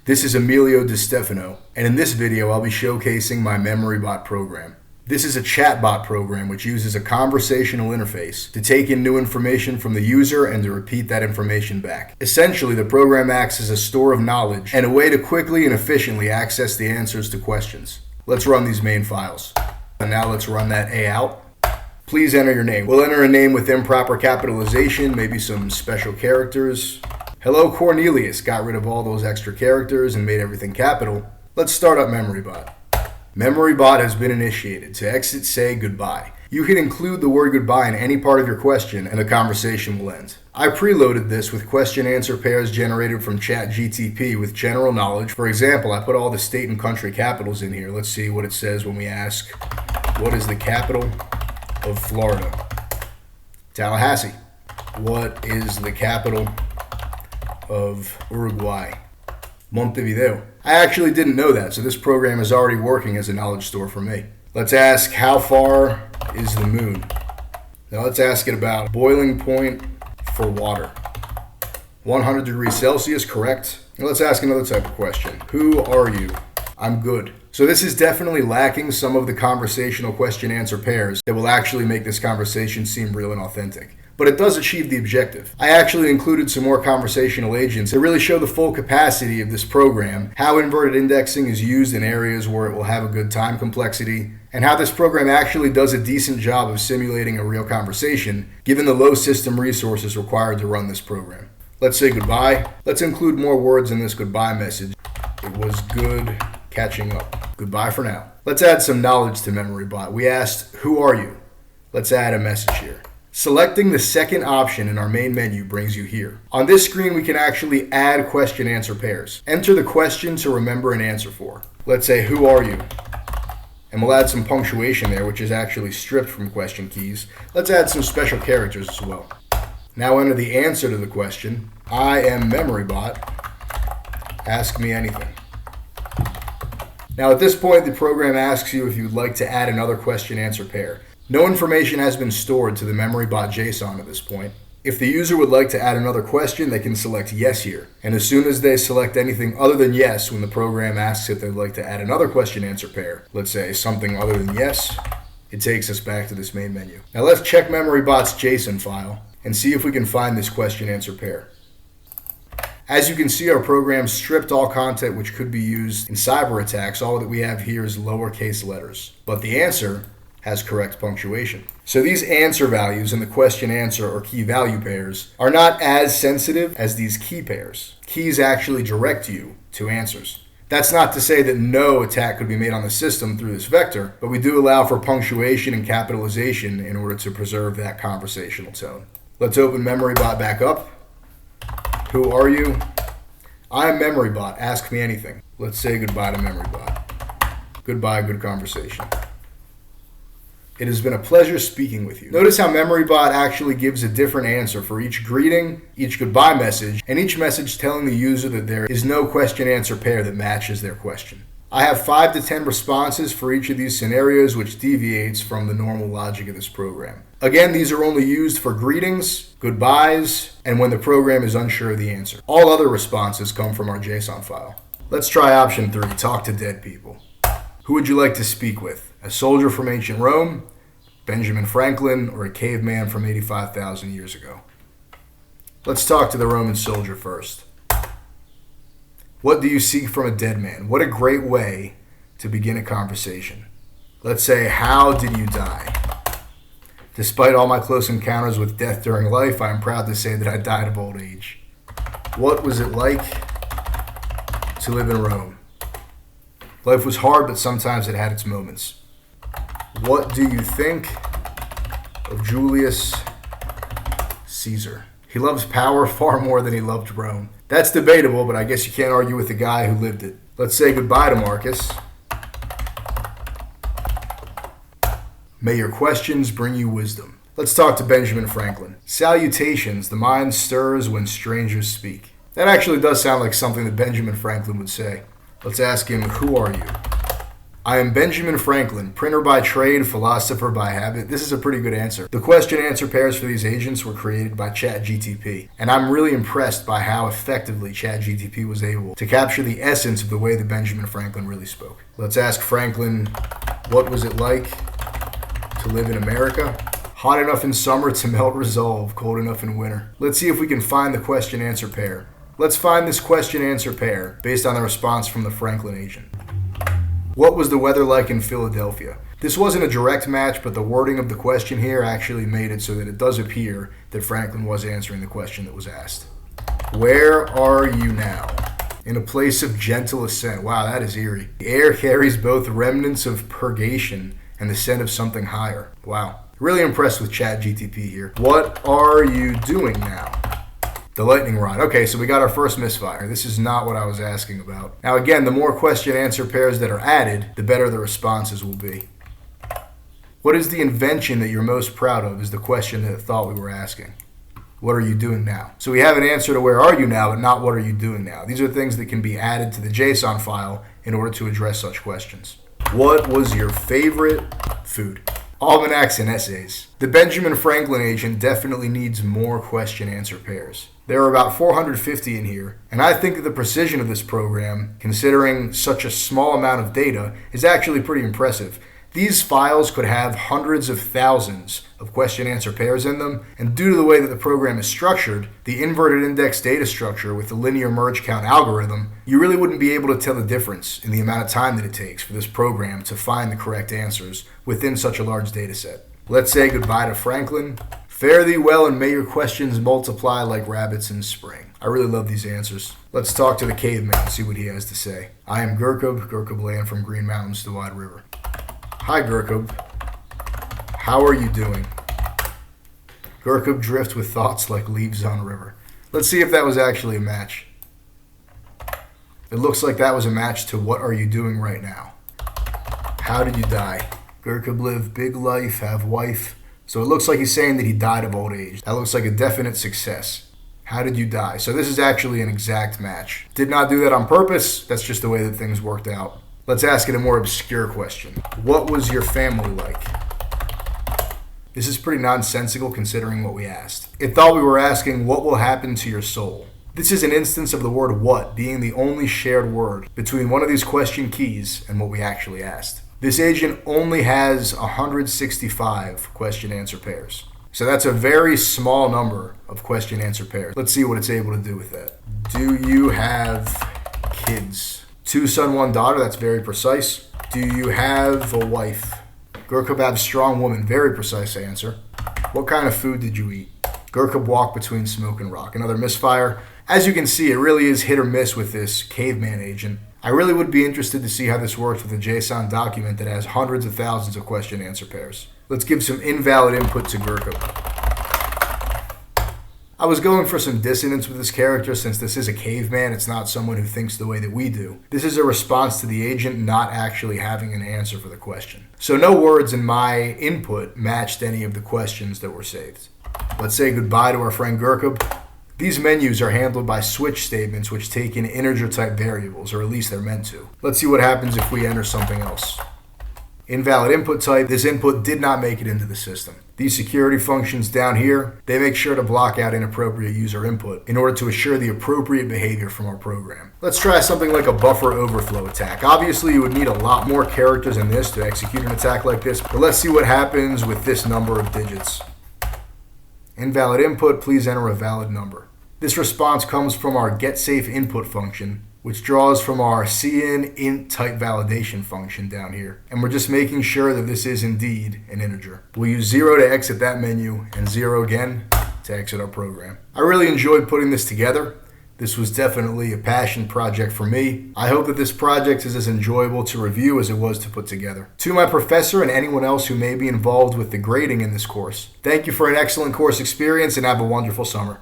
This is Emilio Di Stefano, and in this video I'll be showcasing my MemoryBot program. This is a chatbot program which uses a conversational interface to take in new information from the user and to repeat that information back. Essentially, the program acts as a store of knowledge and a way to quickly and efficiently access the answers to questions. Let's run these main files. And now let's run that A out. Please enter your name. We'll enter a name with improper capitalization, maybe some special characters. Hello Cornelius, got rid of all those extra characters and made everything capital. Let's start up MemoryBot. MemoryBot has been initiated. To exit, say goodbye. You can include the word goodbye in any part of your question and the conversation will end. I preloaded this with question-answer pairs generated from ChatGTP with general knowledge. For example, I put all the state and country capitals in here. Let's see what it says when we ask, what is the capital of Florida? Tallahassee. What is the capital of Uruguay? Montevideo. I actually didn't know that, so this program is already working as a knowledge store for me. Let's ask, how far is the moon? Now let's ask it about boiling point for water. 100 degrees Celsius, correct? Now let's ask another type of question. Who are you? I'm good. So this is definitely lacking some of the conversational question-answer pairs that will actually make this conversation seem real and authentic. But it does achieve the objective. I actually included some more conversational agents that really show the full capacity of this program, how inverted indexing is used in areas where it will have a good time complexity, and how this program actually does a decent job of simulating a real conversation, given the low system resources required to run this program. Let's say goodbye. Let's include more words in this goodbye message. It was good catching up. Goodbye for now. Let's add some knowledge to MemoryBot. We asked, who are you? Let's add a message here. Selecting the second option in our main menu brings you here. On this screen, we can actually add question-answer pairs. Enter the question to remember an answer for. Let's say, who are you? And we'll add some punctuation there, which is actually stripped from question keys. Let's add some special characters as well. Now enter the answer to the question. I am MemoryBot. Ask me anything. Now at this point, the program asks you if you'd like to add another question-answer pair. No information has been stored to the MemoryBot JSON at this point. If the user would like to add another question, they can select yes here. And as soon as they select anything other than yes, when the program asks if they'd like to add another question-answer pair, let's say something other than yes, it takes us back to this main menu. Now let's check MemoryBot's JSON file and see if we can find this question-answer pair. As you can see, our program stripped all content which could be used in cyber attacks. All that we have here is lowercase letters. But the answer has correct punctuation. So these answer values in the question-answer or key value pairs are not as sensitive as these key pairs. Keys actually direct you to answers. That's not to say that no attack could be made on the system through this vector, but we do allow for punctuation and capitalization in order to preserve that conversational tone. Let's open MemoryBot back up. Who are you? I'm MemoryBot. Ask me anything. Let's say goodbye to MemoryBot. Goodbye, good conversation. It has been a pleasure speaking with you. Notice how MemoryBot actually gives a different answer for each greeting, each goodbye message, and each message telling the user that there is no question-answer pair that matches their question. I have 5 to 10 responses for each of these scenarios, which deviates from the normal logic of this program. Again, these are only used for greetings, goodbyes, and when the program is unsure of the answer. All other responses come from our JSON file. Let's try option 3, talk to dead people. Who would you like to speak with? A soldier from ancient Rome, Benjamin Franklin, or a caveman from 85,000 years ago? Let's talk to the Roman soldier first. What do you seek from a dead man? What a great way to begin a conversation. Let's say, how did you die? Despite all my close encounters with death during life, I am proud to say that I died of old age. What was it like to live in Rome? Life was hard, but sometimes it had its moments. What do you think of Julius Caesar? He loves power far more than he loved Rome. That's debatable, but I guess you can't argue with the guy who lived it. Let's say goodbye to Marcus. May your questions bring you wisdom. Let's talk to Benjamin Franklin. Salutations, the mind stirs when strangers speak. That actually does sound like something that Benjamin Franklin would say. Let's ask him, who are you? I am Benjamin Franklin, printer by trade, philosopher by habit. This is a pretty good answer. The question-answer pairs for these agents were created by ChatGTP, and I'm really impressed by how effectively ChatGTP was able to capture the essence of the way that Benjamin Franklin really spoke. Let's ask Franklin, what was it like to live in America? Hot enough in summer to melt resolve, cold enough in winter. Let's see if we can find the question-answer pair. Let's find this question-answer pair based on the response from the Franklin agent. What was the weather like in Philadelphia? This wasn't a direct match, but the wording of the question here actually made it so that it does appear that Franklin was answering the question that was asked. Where are you now? In a place of gentle ascent. Wow, that is eerie. The air carries both remnants of purgation and the scent of something higher. Wow. Really impressed with ChatGTP here. What are you doing now? The lightning rod. Okay, so we got our first misfire. This is not what I was asking about. Now again, the more question-answer pairs that are added, the better the responses will be. What is the invention that you're most proud of is the question that I thought we were asking. What are you doing now? So we have an answer to where are you now, but not what are you doing now. These are things that can be added to the JSON file in order to address such questions. What was your favorite food? Almanacs and essays. The Benjamin Franklin agent definitely needs more question-answer pairs. There are about 450 in here, and I think that the precision of this program, considering such a small amount of data, is actually pretty impressive. These files could have hundreds of thousands of question-answer pairs in them, and due to the way that the program is structured, the inverted index data structure with the linear merge count algorithm, you really wouldn't be able to tell the difference in the amount of time that it takes for this program to find the correct answers within such a large data set. Let's say goodbye to Franklin. Fare thee well and may your questions multiply like rabbits in spring. I really love these answers. Let's talk to the caveman and see what he has to say. I am Gurkub land from Green Mountains to Wide River. Hi Gurkub. How are you doing? Gurkub drift with thoughts like leaves on river. Let's see if that was actually a match. It looks like that was a match to what are you doing right now? How did you die? Gurkub live big life, have wife. So it looks like he's saying that he died of old age. That looks like a definite success. How did you die? So this is actually an exact match. Did not do that on purpose. That's just the way that things worked out. Let's ask it a more obscure question. What was your family like? This is pretty nonsensical considering what we asked. It thought we were asking what will happen to your soul. This is an instance of the word what being the only shared word between one of these question keys and what we actually asked. This agent only has 165 question-answer pairs. So that's a very small number of question-answer pairs. Let's see what it's able to do with that. Do you have kids? 2 sons, 1 daughter. That's very precise. Do you have a wife? Gurkub have strong woman. Very precise answer. What kind of food did you eat? Gurkub walk between smoke and rock. Another misfire. As you can see, it really is hit or miss with this caveman agent. I really would be interested to see how this works with a JSON document that has hundreds of thousands of question-answer pairs. Let's give some invalid input to Gurkub. I was going for some dissonance with this character since this is a caveman. It's not someone who thinks the way that we do. This is a response to the agent not actually having an answer for the question. So no words in my input matched any of the questions that were saved. Let's say goodbye to our friend Gurkub. These menus are handled by switch statements which take in integer type variables, or at least they're meant to. Let's see what happens if we enter something else. Invalid input type. This input did not make it into the system. These security functions down here, they make sure to block out inappropriate user input in order to assure the appropriate behavior from our program. Let's try something like a buffer overflow attack. Obviously, you would need a lot more characters than this to execute an attack like this, but let's see what happens with this number of digits. Invalid input, please enter a valid number. This response comes from our getSafeInput function, which draws from our cin_int type validation function down here. And we're just making sure that this is indeed an integer. We'll use 0 to exit that menu and 0 again to exit our program. I really enjoyed putting this together. This was definitely a passion project for me. I hope that this project is as enjoyable to review as it was to put together. To my professor and anyone else who may be involved with the grading in this course, thank you for an excellent course experience and have a wonderful summer.